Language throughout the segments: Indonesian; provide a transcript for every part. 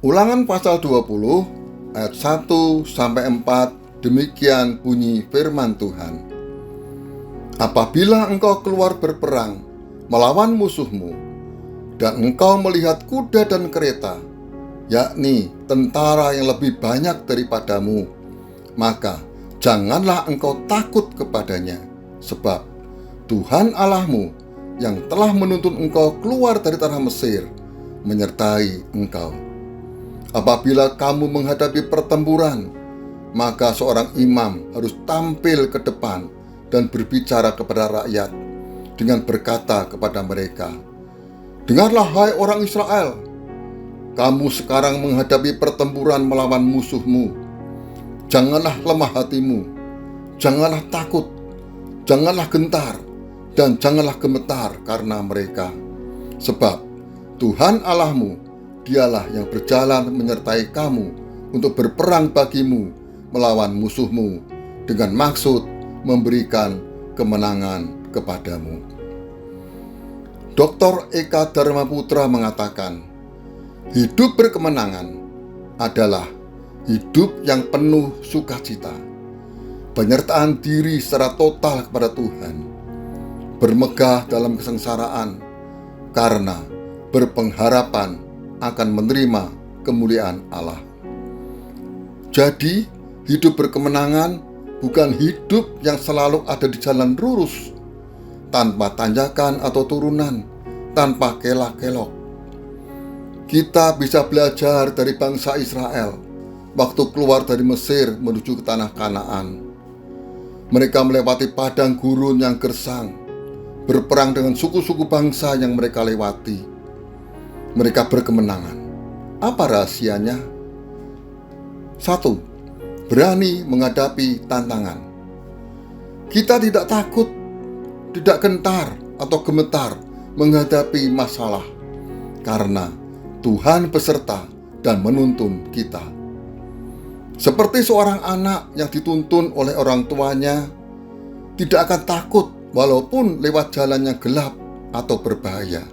Ulangan pasal 20 ayat 1 sampai 4, demikian bunyi firman Tuhan. Apabila engkau keluar berperang melawan musuhmu, dan engkau melihat kuda dan kereta, yakni tentara yang lebih banyak daripadamu, maka janganlah engkau takut kepadanya, sebab Tuhan Allahmu yang telah menuntun engkau keluar dari tanah Mesir menyertai engkau. Apabila kamu menghadapi pertempuran, maka seorang imam harus tampil ke depan dan berbicara kepada rakyat dengan berkata kepada mereka, dengarlah hai orang Israel, kamu sekarang menghadapi pertempuran melawan musuhmu. Janganlah lemah hatimu, janganlah takut, janganlah gentar, dan janganlah gemetar karena mereka. Sebab Tuhan Allahmu, Dialah yang berjalan menyertai kamu untuk berperang bagimu melawan musuhmu dengan maksud memberikan kemenangan kepadamu. Dr. Eka Dharmaputra mengatakan, hidup berkemenangan adalah hidup yang penuh sukacita, penyertaan diri secara total kepada Tuhan, bermegah dalam kesengsaraan karena berpengharapan akan menerima kemuliaan Allah. Jadi, hidup berkemenangan bukan hidup yang selalu ada di jalan lurus, tanpa tanjakan atau turunan, tanpa kelak-kelok. Kita bisa belajar dari bangsa Israel waktu keluar dari Mesir menuju ke tanah Kanaan. Mereka melewati padang gurun yang gersang, berperang dengan suku-suku bangsa yang mereka lewati. Mereka berkemenangan. Apa rahasianya? 1. Berani menghadapi tantangan. Kita tidak takut, tidak gentar atau gemetar menghadapi masalah, karena Tuhan beserta dan menuntun kita. Seperti seorang anak yang dituntun oleh orang tuanya, tidak akan takut walaupun lewat jalan yang gelap atau berbahaya.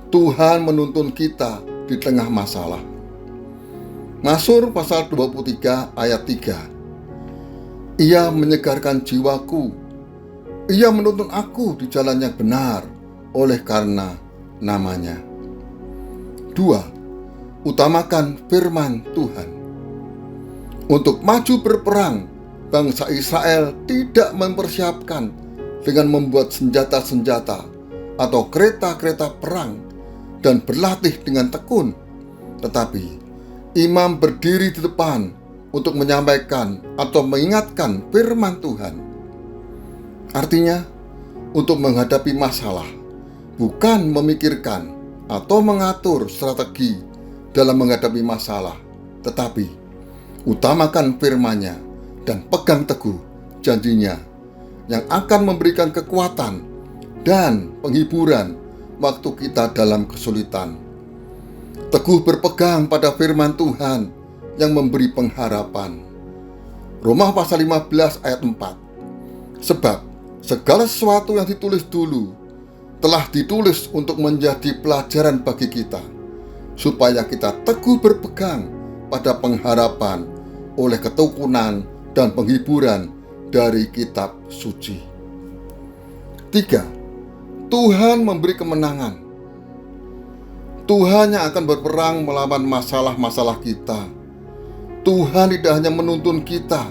Tuhan menuntun kita di tengah masalah. Mazmur pasal 23 ayat 3. Ia menyegarkan jiwaku, Ia menuntun aku di jalan yang benar oleh karena namanya. 2. Utamakan firman Tuhan. Untuk maju berperang, bangsa Israel tidak mempersiapkan dengan membuat senjata-senjata atau kereta-kereta perang dan berlatih dengan tekun, tetapi imam berdiri di depan untuk menyampaikan atau mengingatkan firman Tuhan. Artinya, untuk menghadapi masalah, bukan memikirkan atau mengatur strategi dalam menghadapi masalah, tetapi utamakan firman-Nya dan pegang teguh janjinya yang akan memberikan kekuatan dan penghiburan waktu kita dalam kesulitan. Teguh berpegang pada firman Tuhan yang memberi pengharapan. Roma pasal 15 ayat 4. Sebab segala sesuatu yang ditulis dulu telah ditulis untuk menjadi pelajaran bagi kita, supaya kita teguh berpegang pada pengharapan oleh ketekunan dan penghiburan dari kitab suci. 3. Tuhan memberi kemenangan. Tuhan yang akan berperang melawan masalah-masalah kita. Tuhan tidak hanya menuntun kita,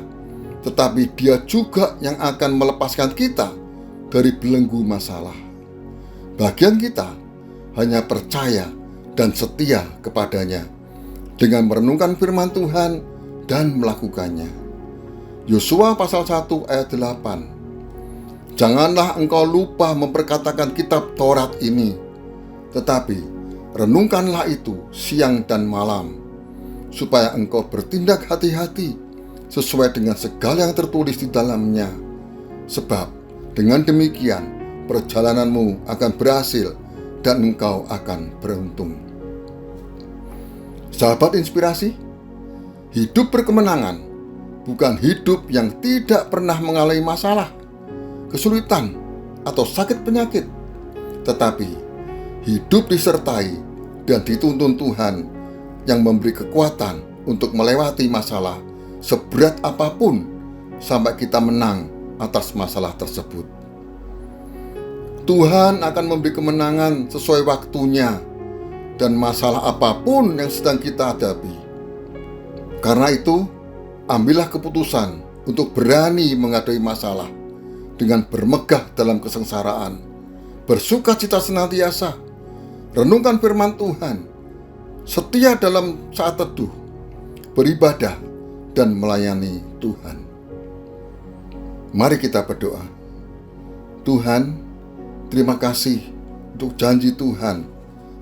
tetapi Dia juga yang akan melepaskan kita dari belenggu masalah. Bagian kita hanya percaya dan setia kepadanya dengan merenungkan firman Tuhan dan melakukannya. Yosua pasal 1 ayat 8. Janganlah engkau lupa memperkatakan kitab Taurat ini, tetapi renungkanlah itu siang dan malam, supaya engkau bertindak hati-hati sesuai dengan segala yang tertulis di dalamnya. Sebab dengan demikian perjalananmu akan berhasil dan engkau akan beruntung. Sahabat inspirasi, hidup berkemenangan bukan hidup yang tidak pernah mengalami masalah, kesulitan, atau sakit penyakit, tetapi hidup disertai dan dituntun Tuhan yang memberi kekuatan untuk melewati masalah seberat apapun sampai kita menang atas masalah tersebut. Tuhan akan memberi kemenangan sesuai waktunya dan masalah apapun yang sedang kita hadapi. Karena itu, ambillah keputusan untuk berani menghadapi masalah dengan bermegah dalam kesengsaraan, bersukacita senantiasa, renungkan firman Tuhan, setia dalam saat teduh, beribadah, dan melayani Tuhan. Mari kita berdoa. Tuhan, terima kasih untuk janji Tuhan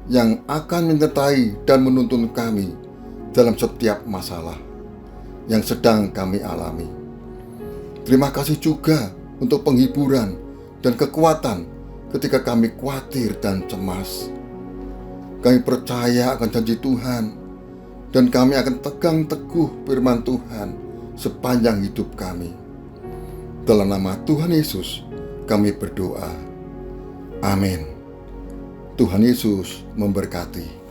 yang akan menyertai dan menuntun kami dalam setiap masalah yang sedang kami alami. Terima kasih juga untuk penghiburan dan kekuatan ketika kami khawatir dan cemas. Kami percaya akan janji Tuhan dan kami akan tegang teguh firman Tuhan sepanjang hidup kami. Dalam nama Tuhan Yesus kami berdoa. Amin. Tuhan Yesus memberkati.